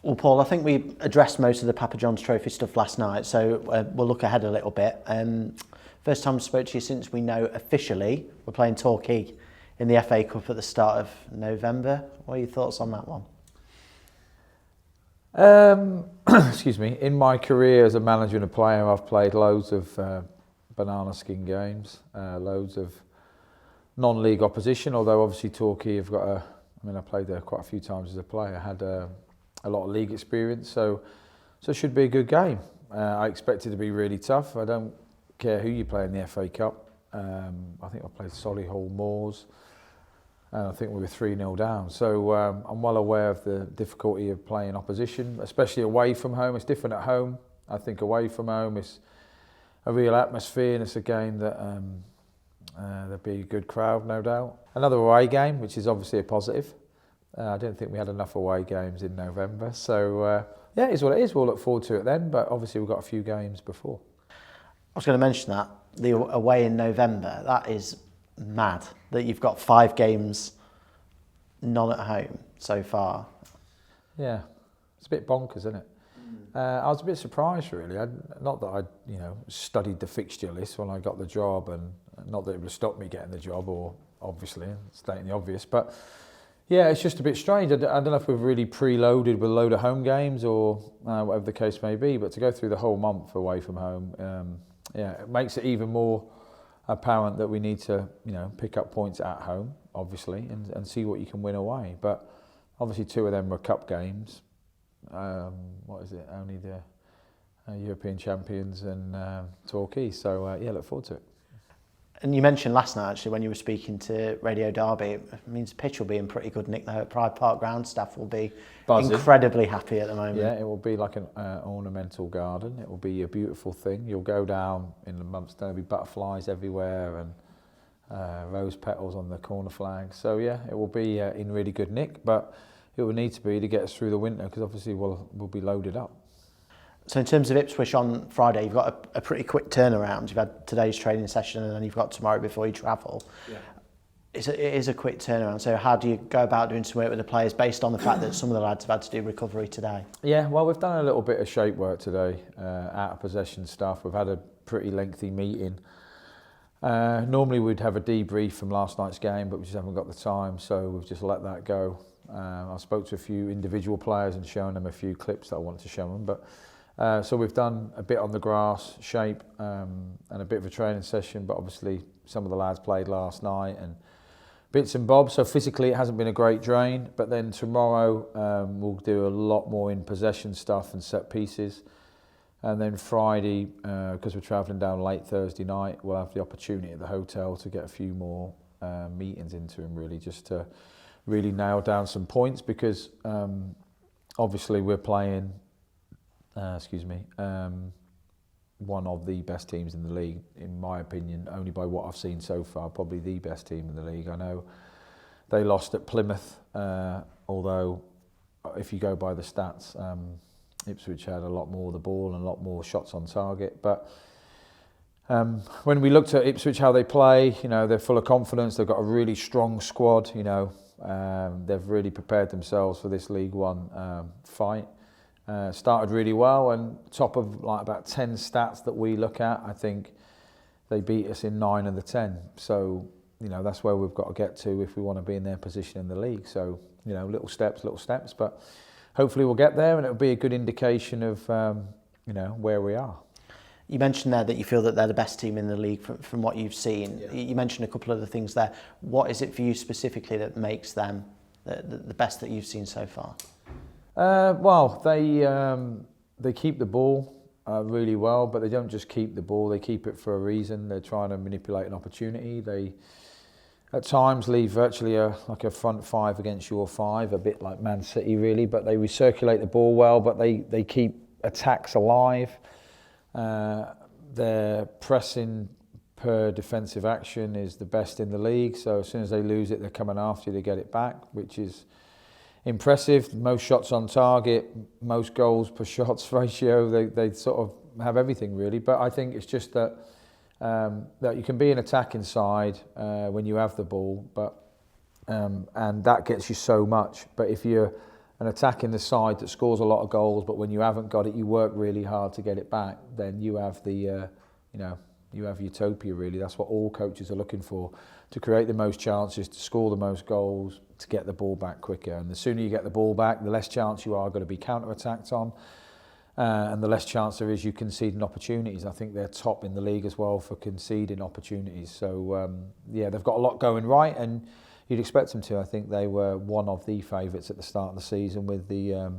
Well, Paul, I think we addressed most of the Papa John's Trophy stuff last night, so we'll look ahead a little bit. First time I spoke to you since we know officially we're playing Torquay in the FA Cup at the start of November. What are your thoughts on that one? Excuse me. In my career as a manager and a player, I've played loads of banana skin games, loads of non-league opposition, although obviously Torquay have got I played there quite a few times as a player. I had a lot of league experience, so it should be a good game. I expect it to be really tough. I don't care who you play in the FA Cup. I think I played Solihull Moors, and I think we were 3-0 down. So I'm well aware of the difficulty of playing opposition, especially away from home. It's different at home. I think away from home it's a real atmosphere, and it's a game that there'll be a good crowd, no doubt. Another away game, which is obviously a positive. I don't think we had enough away games in November. So, yeah, it is what it is. We'll look forward to it then, but obviously we've got a few games before. I was going to mention that, the away in November, that is mad, that you've got 5 games none at home so far. Yeah, it's a bit bonkers, isn't it? I was a bit surprised, really. Not that I, studied the fixture list when I got the job, and not that it would have stopped me getting the job, or obviously, stating the obvious, but yeah, it's just a bit strange. I don't know if we've really preloaded with a load of home games or whatever the case may be, but to go through the whole month away from home, it makes it even more apparent that we need to, pick up points at home, obviously, and see what you can win away. But obviously 2 of them were cup games. Only the European champions and Torquay. So, look forward to it. And you mentioned last night, actually, when you were speaking to Radio Derby, it means the pitch will be in pretty good nick there at Pride Park Ground. Staff will be incredibly happy at the moment. Yeah, it will be like an ornamental garden. It will be a beautiful thing. You'll go down in the months, there'll be butterflies everywhere and rose petals on the corner flags. So, yeah, it will be in really good nick, but it will need to be to get us through the winter, because obviously we'll be loaded up. So in terms of Ipswich on Friday, you've got a pretty quick turnaround. You've had today's training session and then you've got tomorrow before you travel. Yeah. It is a quick turnaround. So how do you go about doing some work with the players based on the fact that some of the lads have had to do recovery today? Yeah, well, we've done a little bit of shape work today, out of possession stuff. We've had a pretty lengthy meeting. Normally we'd have a debrief from last night's game, but we just haven't got the time, so we've just let that go. I spoke to a few individual players and shown them a few clips that I wanted to show them, but so we've done a bit on the grass, shape, and a bit of a training session, but obviously some of the lads played last night and bits and bobs, so physically it hasn't been a great drain, but then tomorrow we'll do a lot more in possession stuff and set pieces, and then Friday, because we're travelling down late Thursday night, we'll have the opportunity at the hotel to get a few more meetings into them, really, just to really nail down some points, because obviously we're playing one of the best teams in the league, in my opinion, only by what I've seen so far, probably the best team in the league. I know they lost at Plymouth, although if you go by the stats, Ipswich had a lot more of the ball and a lot more shots on target. But when we looked at Ipswich, how they play, they're full of confidence. They've got a really strong squad, they've really prepared themselves for this League One fight. Started really well, and top of like about 10 stats that we look at, I think they beat us in 9 of the 10. So, that's where we've got to get to if we want to be in their position in the league. So, little steps, but hopefully we'll get there, and it'll be a good indication of, where we are. You mentioned there that you feel that they're the best team in the league from what you've seen. Yeah. You mentioned a couple of the things there. What is it for you specifically that makes them the best that you've seen so far? Well, they keep the ball really well, but they don't just keep the ball, they keep it for a reason. They're trying to manipulate an opportunity. They, at times, leave virtually like a front 5 against your 5, a bit like Man City, really, but they recirculate the ball well, but they keep attacks alive. Their pressing per defensive action is the best in the league, so as soon as they lose it, they're coming after you to get it back, which is impressive. Most shots on target, most goals per shots ratio. They sort of have everything, really. But I think it's just that you can be an attacking side when you have the ball, but and that gets you so much. But if you're and attacking the side that scores a lot of goals, but when you haven't got it, you work really hard to get it back, then you have you have utopia, really. That's what all coaches are looking for, to create the most chances, to score the most goals, to get the ball back quicker. And the sooner you get the ball back, the less chance you are going to be counter-attacked on, and the less chance there is you conceding opportunities. I think they're top in the league as well for conceding opportunities. So, yeah, they've got a lot going right, and you'd expect them to. I think they were one of the favourites at the start of the season with the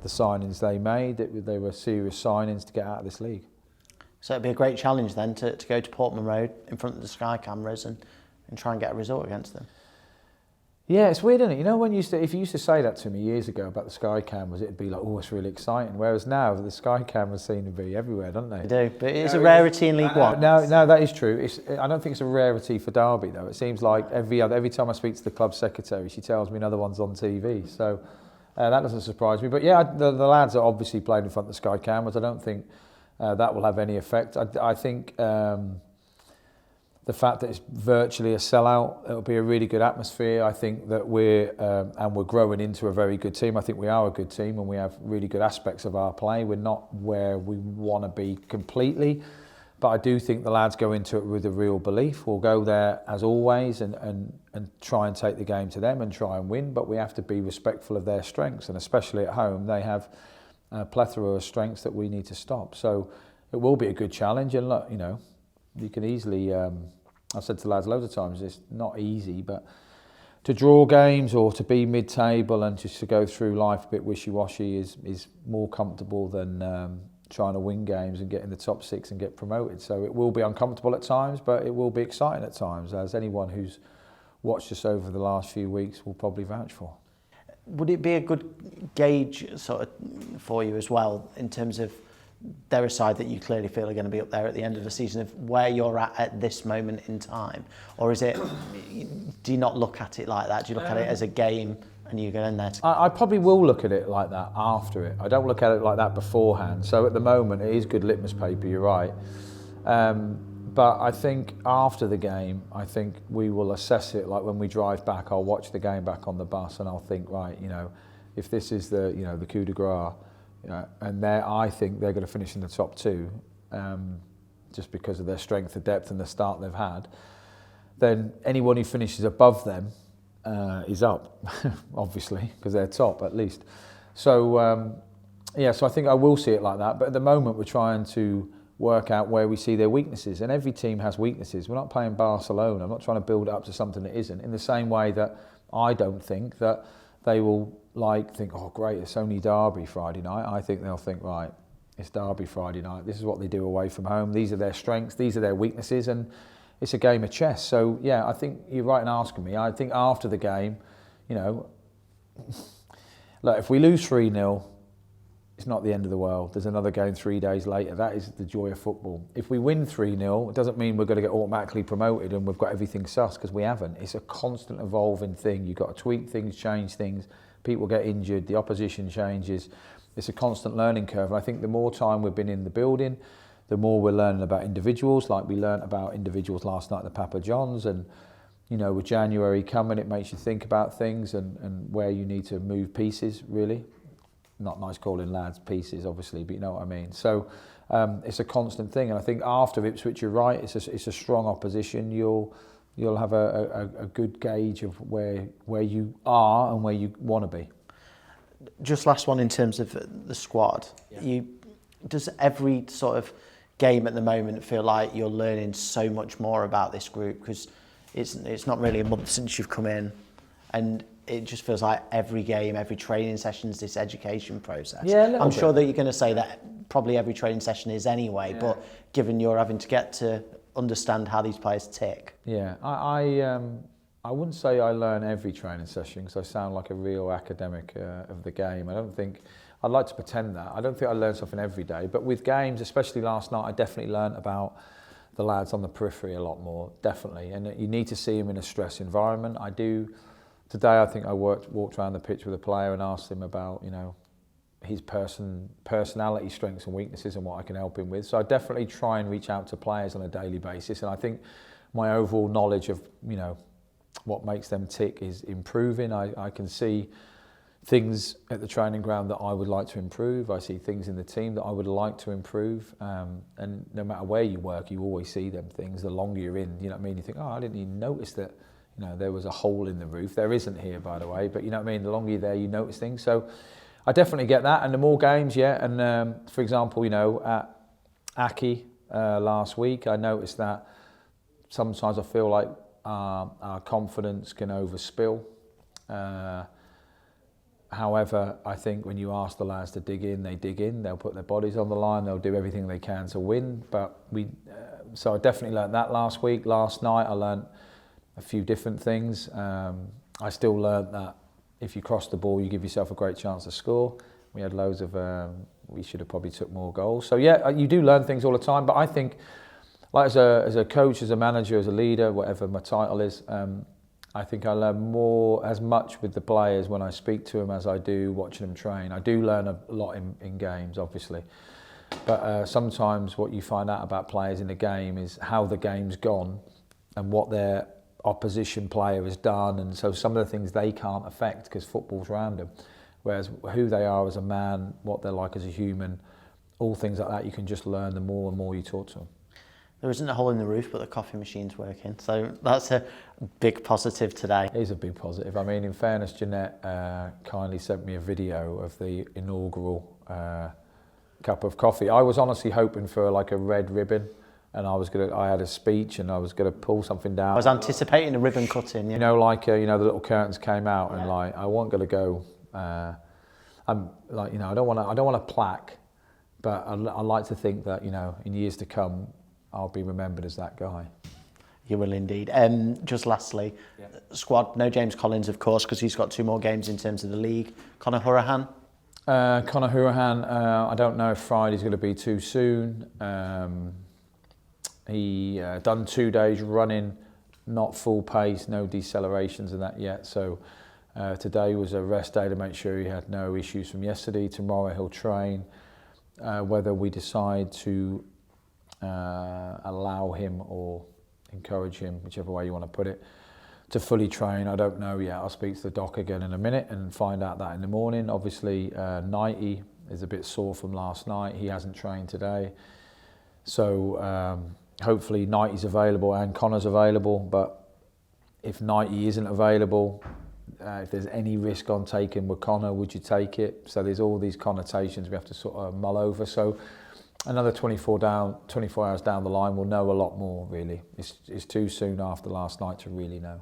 signings they made. They were serious signings to get out of this league. So it'd be a great challenge then to go to Portman Road in front of the Sky cameras and try and get a result against them. Yeah, it's weird, isn't it? You know, if you used to say that to me years ago about the Sky cameras, it'd be like, oh, it's really exciting. Whereas now, the Sky cameras seem to be everywhere, don't they? They do, but it's a rarity in League One. No, that is true. I don't think it's a rarity for Derby, though. It seems like every time I speak to the club secretary, she tells me another one's on TV. So that doesn't surprise me. But yeah, the lads are obviously playing in front of the Sky cameras. I don't think that will have any effect. I think the fact that it's virtually a sellout, it'll be a really good atmosphere. I think that we're growing into a very good team. I think we are a good team, and we have really good aspects of our play. We're not where we want to be completely, but I do think the lads go into it with a real belief. We'll go there as always and try and take the game to them and try and win, but we have to be respectful of their strengths, and especially at home, they have a plethora of strengths that we need to stop. So it will be a good challenge, and look, you know, you can easily, I've said to the lads loads of times, it's not easy, but to draw games or to be mid-table and just to go through life a bit wishy-washy is more comfortable than trying to win games and get in the top 6 and get promoted. So it will be uncomfortable at times, but it will be exciting at times, as anyone who's watched us over the last few weeks will probably vouch for. Would it be a good gauge sort of for you as well, in terms of they're a side that you clearly feel are going to be up there at the end of the season, of where you're at this moment in time? Or is it, do you not look at it like that? Do you look at it as a game and you go in there? I probably will look at it like that after it. I don't look at it like that beforehand. So at the moment, it is good litmus paper, you're right. But I think after the game, I think we will assess it. Like when we drive back, I'll watch the game back on the bus and I'll think, right, you know, if this is the, you know, the coup de grace, you know, and I think they're going to finish in the top 2, just because of their strength, the depth and the start they've had, then anyone who finishes above them is up, obviously, because they're top at least. So, yeah, so I think I will see it like that. But at the moment, we're trying to work out where we see their weaknesses. And every team has weaknesses. We're not playing Barcelona. I'm not trying to build it up to something that isn't. In the same way that I don't think that they will think, oh great, it's only Derby Friday night. I think they'll think, right, it's Derby Friday night. This is what they do away from home. These are their strengths. These are their weaknesses. And it's a game of chess. So yeah, I think you're right in asking me. I think after the game, you know, look, if we lose 3-0, it's not the end of the world. There's another game 3 days later. That is the joy of football. If we win 3-0, it doesn't mean we're going to get automatically promoted and we've got everything sus, because we haven't. It's a constant evolving thing. You've got to tweak things, change things. People get injured, the opposition changes. It's a constant learning curve. And I think the more time we've been in the building, the more we're learning about individuals, like we learnt about individuals last night at the Papa John's. And, you know, with January coming, it makes you think about things and where you need to move pieces, really. Not nice calling lads pieces, obviously, but you know what I mean. So it's a constant thing, and I think after Ipswich, you're right. It's a strong opposition. You'll have a good gauge of where you are and where you want to be. Just last one in terms of the squad. Yeah. Does every sort of game at the moment feel like you're learning so much more about this group, because it's not really a month since you've come in, and it just feels like every game, every training session is this education process. Yeah, I'm sure that you're going to say that probably every training session is anyway, yeah. But given you're having to get to understand how these players tick. Yeah, I wouldn't say I learn every training session, because I sound like a real academic of the game. I'd like to pretend that. I don't think I learn something every day, but with games, especially last night, I definitely learned about the lads on the periphery a lot more, definitely. And you need to see them in a stress environment. I do. Today, I think I walked around the pitch with a player and asked him about, you know, his personality strengths and weaknesses and what I can help him with. So I definitely try and reach out to players on a daily basis. And I think my overall knowledge of, you know, what makes them tick is improving. I can see things at the training ground that I would like to improve. I see things in the team that I would like to improve. And no matter where you work, you always see them things. The longer you're in, you know what I mean? You think, oh, I didn't even notice that, you know, there was a hole in the roof. There isn't here, by the way, but you know what I mean? The longer you're there, you notice things. So I definitely get that. And the more games, yeah. And for example, you know, at Aki last week, I noticed that sometimes I feel like our confidence can overspill. However, I think when you ask the lads to dig in, they dig in. They'll put their bodies on the line. They'll do everything they can to win. But so I definitely learned that last week. Last night, I learned a few different things. I still learned that if you cross the ball, you give yourself a great chance to score. We had loads of. We should have probably took more goals. So yeah, you do learn things all the time. But I think, like as a coach, as a manager, as a leader, whatever my title is. I think I learn as much with the players when I speak to them as I do watching them train. I do learn a lot in games, obviously. But sometimes what you find out about players in the game is how the game's gone and what their opposition player has done. And so some of the things they can't affect because football's random. Whereas who they are as a man, what they're like as a human, all things like that, you can just learn the more and more you talk to them. There isn't a hole in the roof, but the coffee machine's working. So that's a big positive today. It is a big positive. I mean, in fairness, Jeanette kindly sent me a video of the inaugural cup of coffee. I was honestly hoping for like a red ribbon, and I had a speech, and I was gonna pull something down. I was anticipating a ribbon cutting. You know, like you know, the little curtains came out, and like I wasn't gonna go. I'm like, you know, I don't want a plaque, but I like to think that, you know, in years to come, I'll be remembered as that guy. You will indeed. Just lastly, squad, no James Collins, of course, because he's got 2 more games in terms of the league. Conor Hourihane? Conor Hourihane, I don't know if Friday's going to be too soon. He done 2 days running, not full pace, no decelerations and that yet. So today was a rest day to make sure he had no issues from yesterday. Tomorrow he'll train. Whether we decide to allow him or encourage him, whichever way you want to put it, to fully train, I don't know yet. I'll speak to the doc again in a minute and find out that in the morning. Obviously, Nighty is a bit sore from last night. He hasn't trained today. So hopefully Nighty's available and Conor's available, but if Nighty isn't available, if there's any risk on taking with Conor, would you take it? So there's all these connotations we have to sort of mull over. So another 24 hours down the line, we'll know a lot more, really. It's too soon after last night to really know.